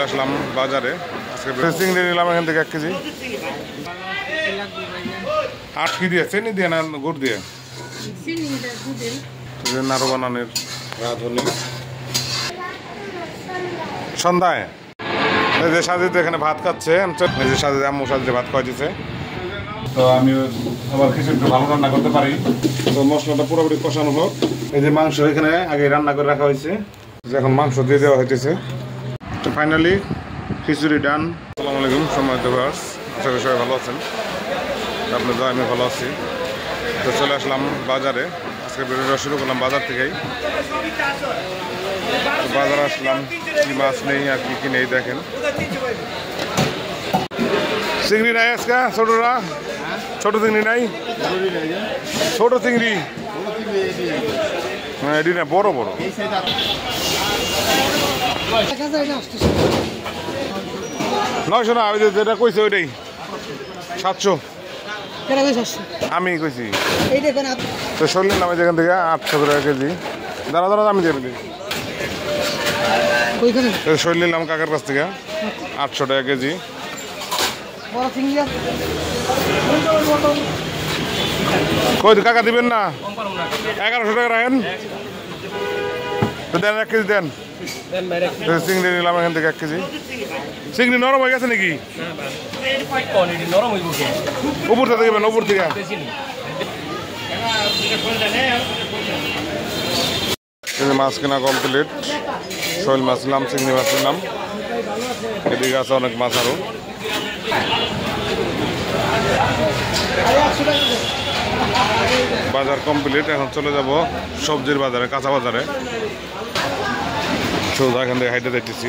আসলাম বাজারে আজকে চিংড়ি নিলাম এখান থেকে 1 কেজি। 8 কি দিয়ে চিনি দিয়ে না গুড় দিয়ে? নাড়ু বানানোর রাঁধুনি সন্ধ্যায় এই যে সাজিতে এখানে ভাত খাচ্ছে। এই যে সাজিতে আম্মু সাজিতে ভাত খাওয়া দিচ্ছে। তো আমি আবার কিছু একটু ভালো রান্না করতে পারি। তো মশলাটা পুরোপুরি কষানো হোক। এই যে মাংস এখানে আগে রান্না করে রাখা হয়েছে, এখন মাংস দিয়ে দেওয়া হইতেছে। তো ফাইনালি খিচুড়ি ডান। আসসালামু আলাইকুম সম্মানিত ভিউয়ার্স, আশা করি সবাই ভালো আছেন। আপনার দয়া আমি ভালো আছি। তো চলে আসলাম বাজারে, আজকে ভিডিওটা শুরু করলাম বাজার থেকেই। তো বাজারে আসলাম, কি মাছ নেই আর কি নেই দেখেন। চিংড়ি নাই আজকে? ছোটরা ছোট চিংড়ি নাই? ছোট চিংড়ি এটি না, বড় বড়। নয়শো না, ওই যেটা কইছে ওইটাই 700 আমি কইছি। তো শরীর নামে যেখান থেকে 800 টাকা কেজি। দাঁড়া দাঁড়া আমি দিয়ে দিই। শরীর নিলাম কাকার কাছ থেকে 800 টাকা কেজি। কই কাকা দিবেন না? 1100 টাকা রাখেন। তো দেন 1 কেজি দেন। চিংড়ি নিলাম এখান থেকে 1 কেজি। চিংড়ি নরম হয়ে গেছে নাকি? উপর থেকে দেবেন, উপর থেকে। মাছ কেনা কমপ্লিট। শোল মাছ নিলাম, চিংড়ি মাছ নিলাম, এদিকে আছে অনেক মাছ আরো। বাজার কমপ্লিট, এখন চলে যাব সবজির বাজারে, কাঁচা বাজারে। সোজা এখান থেকে হাইটে দেখতেছি।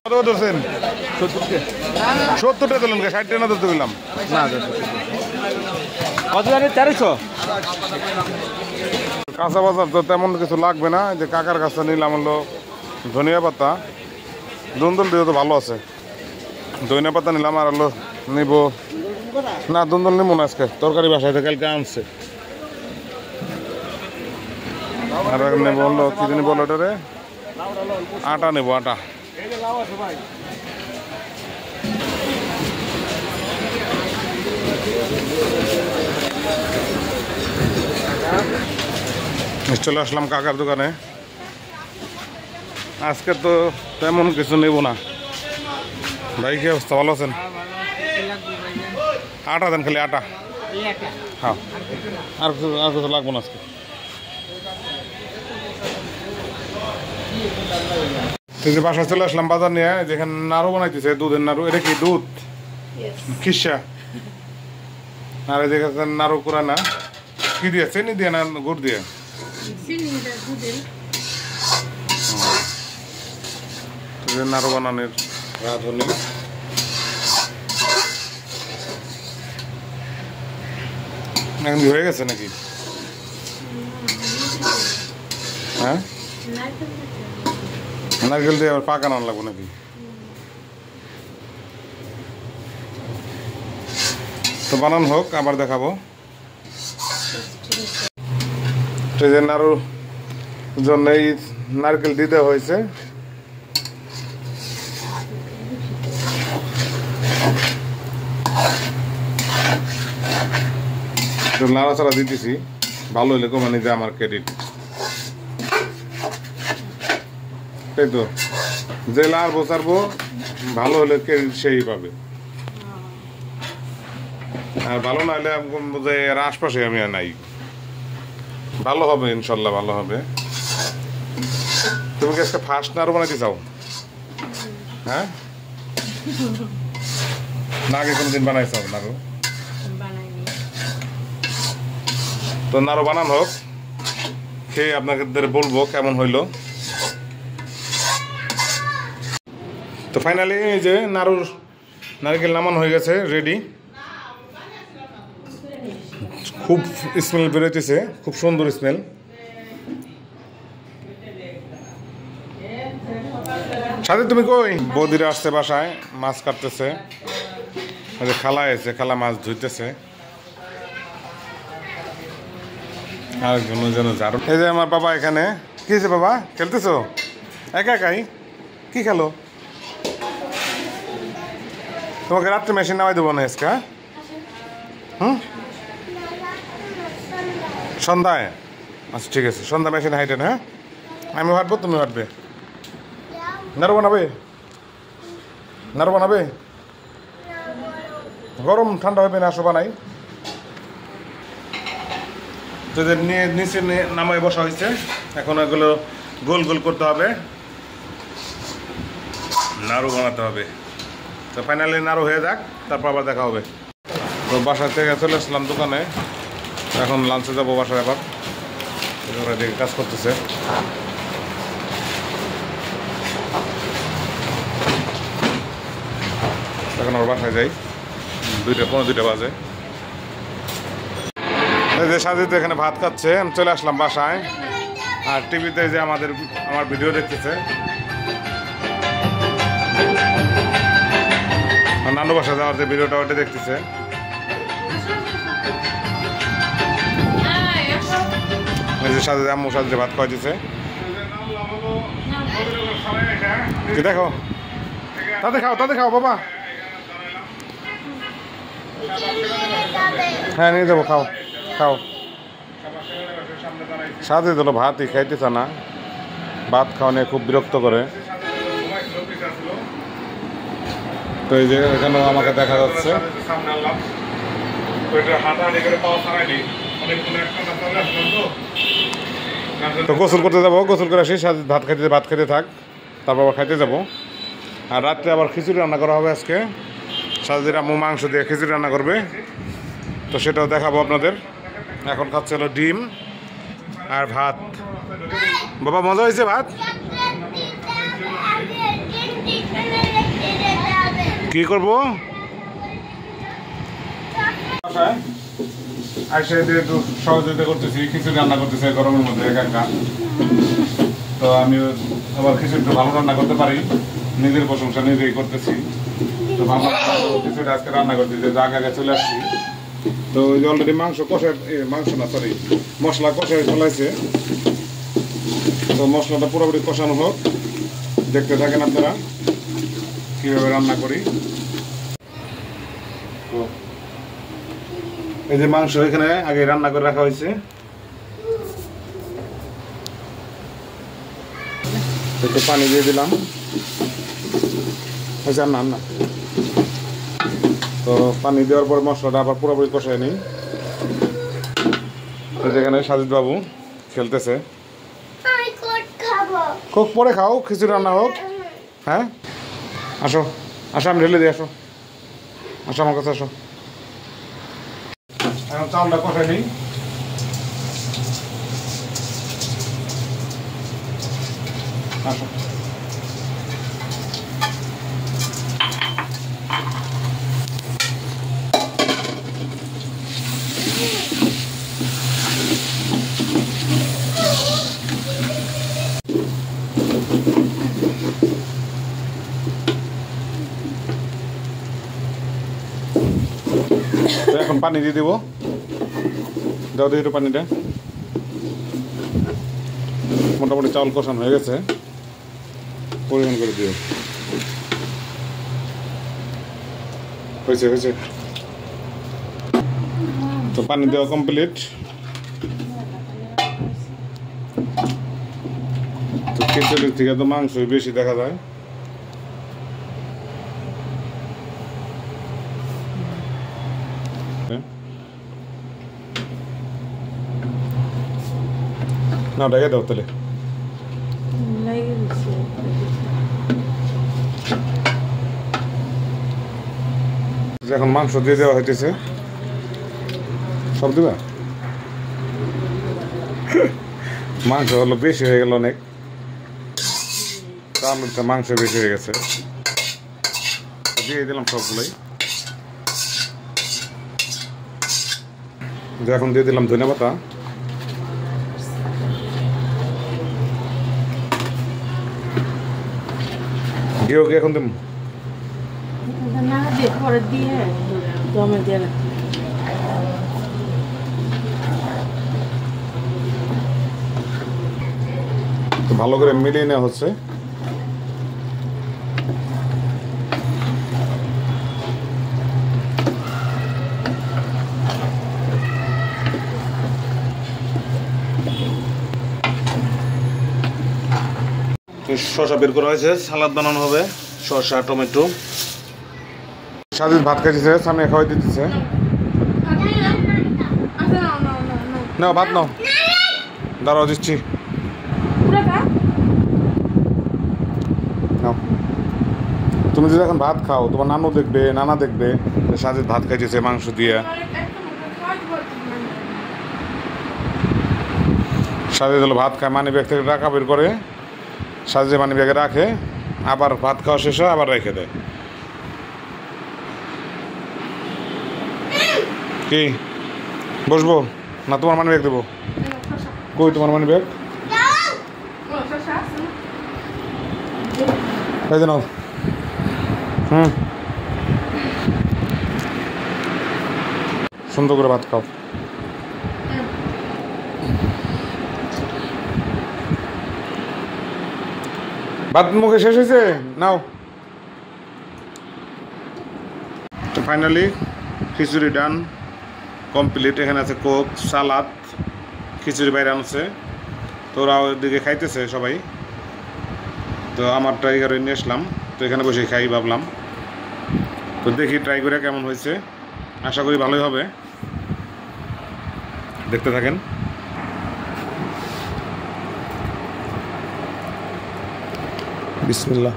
কত ধরছেন? 70 টাকা দিলেন, 60 টাকা না ধরতে গেলাম না। কত জানি 1300। কাঁচা বাজার তো তেমন কিছু লাগবে না। যে কাকার কাছে নিলাম হলো ধনিয়া পাতা, দুন্দুল দিয়ে তো ভালো আছে। ধনিয়া পাতা নিলাম, আর হলো নিব না, দুন্দুল নিব না আজকে, তরকারি বাসায় কালকে আনছে। আর নেবো হলো কি জানি বলো এটারে, আটা নেবো, আটা। চলে আসলাম কাকার দোকানে। আজকে তো তেমন কিছু নেব না। ভাই কি অবস্থা, ভালো আছেন? আটা দেন, খালি আটা। হ্যাঁ, আর কিছু লাগবো না আজকে। এই যে বাসায় চলে আসলাম বাজার নিয়ে, যেখানে নাড়ু বানাইতেছে, দুধের নাড়ু। এটা কি দুধ খিসা? আর এই যে নাড়ু করা না, কি দিয়ে? চিনি দিয়ে না গুড় দিয়ে? নাড়ু বানানোর রাঁধুনি। এখন হয়ে গেছে নাকি? হ্যাঁ, নারকেল দিয়ে আবার পাকানো লাগবো নাকি? তো বানানো হোক, আবার দেখাবো। নাড়ুর জন্য এই নারকেল দিতে হয়েছে। নাড়াচাড়া দিতেছি, ভালো হইলে কমানি যে আমার ক্রেডিট। তাই তো, যে লাড়বো চাড়বো ভালো হলে ক্রেডিট সেই পাবে, আর ভালো না হলে যে এর আশপাশে আমি আর নাই। ভালো হবে ইনশাল্লাহ, ভালো হবে। তুমি কি আজকে ফার্স্ট নাড়ু বানাইতে চাও? হ্যাঁ, না আগে কোনদিন বানাইছাও নাড়ু? তো নাড়ু বানানো হোক, খেয়ে আপনাদের বলবো কেমন হইলো। তো ফাইনালি এই যে নারকেল নামানো হয়ে গেছে, রেডি। খুব স্মেল বেরোতেছে, খুব সুন্দর স্মেল। সাথে তুমি কই? বৌদিরা আসছে বাসায়, মাছ কাটতেছে। খালা এসে, খালা মাছ ধুইতেছে। আর যেন ঝাড়ু। এই যে আমার বাবা এখানে। কি হয়েছে বাবা, খেলতেছো? একা একাই কি খেলো? তোমাকে রাত্রে মেশিন নামাই দেবো না আজকে? হুম, সন্ধ্যায়? আচ্ছা ঠিক আছে, সন্ধ্যা মেশিন হাইটেন। হ্যাঁ, আমি হাঁটবো, তুমি হাঁটবে। নাড়ু বানাবে? নাড়ু বানাবে? গরম ঠান্ডা হবে না, আসো বানাই। তো নিচে নামায় বসা হয়েছে, এখন এগুলো গোল গোল করতে হবে, নাড়ু বানাতে হবে। তো ফাইনালি নাড়ু হয়ে যাক, তারপর আবার দেখা হবে। তো বাসা থেকে চলে আসলাম দোকানে, এখন লাঞ্চে যাবো বাসায়। আবার ওরা দিকে কাজ করতেছে। এখন আবার বাসায় যাই, 2:15 বাজে। এই যে সাজিদ এখানে ভাত খাচ্ছে, আমি চলে আসলাম বাসায়। আর টিভিতে যে আমার ভিডিও দেখতেছে, নানু বাসায় যাওয়ার যে ভিডিওটা ওটা দেখতেছে। এই যে সাজিদ আম্মু সাজিদ ভাত খাওয়া দিচ্ছে। কি দেখো, তাতে খাও বাবা। হ্যাঁ নিয়ে যাবো, খাও। সাথে দিল ভাতই খাইতেছে না, ভাত খাওয়া নিয়ে খুব বিরক্ত করে। তো এই যে এখানে আমাকে দেখা যাচ্ছে। তো গোসল করতে যাবো, গোসল করে আসি, ভাত খাইতে থাক, তারপর আবার খাইতে যাবো। আর রাত্রে আবার খিচুড়ি রান্না করা হবে আজকে। সাজিদের আম্মু মাংস দিয়ে খিচুড়ি রান্না করবে, তো সেটাও দেখাবো আপনাদের। এখন খাচ্ছে হলো ডিম আর ভাত। বাবা মজা হয়েছে ভাত? কি করবো একটু সহযোগিতা করতেছি, খিচুড়ি রান্না করতেছে গরমের মধ্যে একা। তো আমি আবার খিচুড়িটা ভালো রান্না করতে পারি, নিজের প্রশংসা নিজেই করতেছি। তো ভালো খিচুড়ি আজকে রান্না করতেছি, আগে চলে আসছি। তো ওই যে অলরেডি মশলা কষায় ফেলাইছে। তো মশলাটা পুরোপুরি কষানো হোক, দেখতে থাকেন আপনারা কীভাবে রান্না করি। তো এই যে মাংস এখানে আগে রান্না করে রাখা হয়েছে, একটু পানি দিয়ে দিলাম। আচ্ছা না, তো পানি দেওয়ার পর মশলাটা আবার পুরোপুরি কষায় নিই। তো যেখানে সাজিদ বাবু খেলতেছে, খুব পরে খাও, খিচুড়ি রান্না হোক। হ্যাঁ আসো, আমি ঢেলে দিই, আসো আমার কাছে আসো। এখন চালটা কষাই নিই। আসো, এখন পানি দিয়ে দিব, দাও দিয়ে একটু পানিটা। মোটামুটি চাউল কষানো হয়ে গেছে, পরিমাণ করে দিও। হয়েছে। তো পানি দেওয়া কমপ্লিট। তো খিচুড়ির থেকে তো মাংসই বেশি দেখা যায়। না ঢেকে দাও তাহলে। এখন মাংস দিয়ে দেওয়া হইতেছে, সব দিবা। মাংস হলো বেশি হয়ে গেল অনেক, চালটা মাংস বেশি হয়ে গেছে, দিয়ে দিলাম সবগুলোই। এখন দিয়ে দিলাম ধনে পাতা। ঘিও কি এখন দেব? তো ভালো করে মিলিয়ে নেওয়া হচ্ছে। শসা বের করা হয়েছে, সালাদ বানানো হবে, শসা টমেটো। সাজিদ ভাত খাইছে, সামিয়া খাওয়াই দিতেছে। নাও ভাত নাও, দাঁড়াও দিচ্ছি। নাও, তুমি যদি এখন ভাত খাও তোমার নানু দেখবে, নানা দেখবে সাজিদ ভাত খাইছে মাংস দিয়ে। সাজিদ হলো ভাত খায়, মানি ব্যাগ থেকে টাকা বের করে সাজিদ মানি ব্যাগে রাখে, আবার ভাত খাওয়া শেষ হয় আবার রেখে দেয়। কি বসবো না তোমার মানি ব্যাগ দেবো? কই তোমার মানি ব্যাগ? এই যে নাও। সুন্দর করে ভাত খাও। ভাত মুখে শেষ হয়েছে, নাও। তো ফাইনালি খিচুড়ি ডান কমপ্লিট। এখানে আছে কোক, সালাদ, খিচুড়ি বাইরে আনছে, তো ওরা ওইদিকে খাইতেছে সবাই। তো আমারটা এগারোই নিয়ে আসলাম, তো এখানে বসে খাই ভাবলাম। তো দেখি ট্রাই করে কেমন হয়েছে, আশা করি ভালোই হবে। দেখতে থাকেন। বিসমিল্লাহ।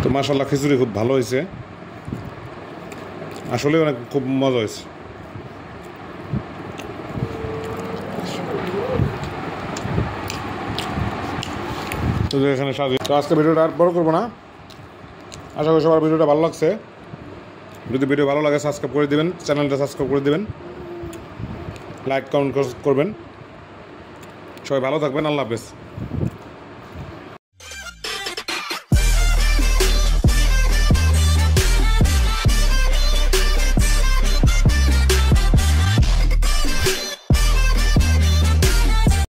তো মাশাআল্লাহ খিচুড়ি খুব ভালো হয়েছে, আসলে অনেক খুব মজা হয়েছে। তো এখানে সাজি, তো আজকে ভিডিওটা আর বড় করবো না, আশা করি সবার ভিডিওটা ভালো লাগছে। যদি ভিডিও ভালো লাগে সাবস্ক্রাইব করে দেবেন, চ্যানেলটা সাবস্ক্রাইব করে দেবেন, লাইক কমেন্ট করবেন। সবাই ভালো থাকবেন, আল্লাহ হাফেজ।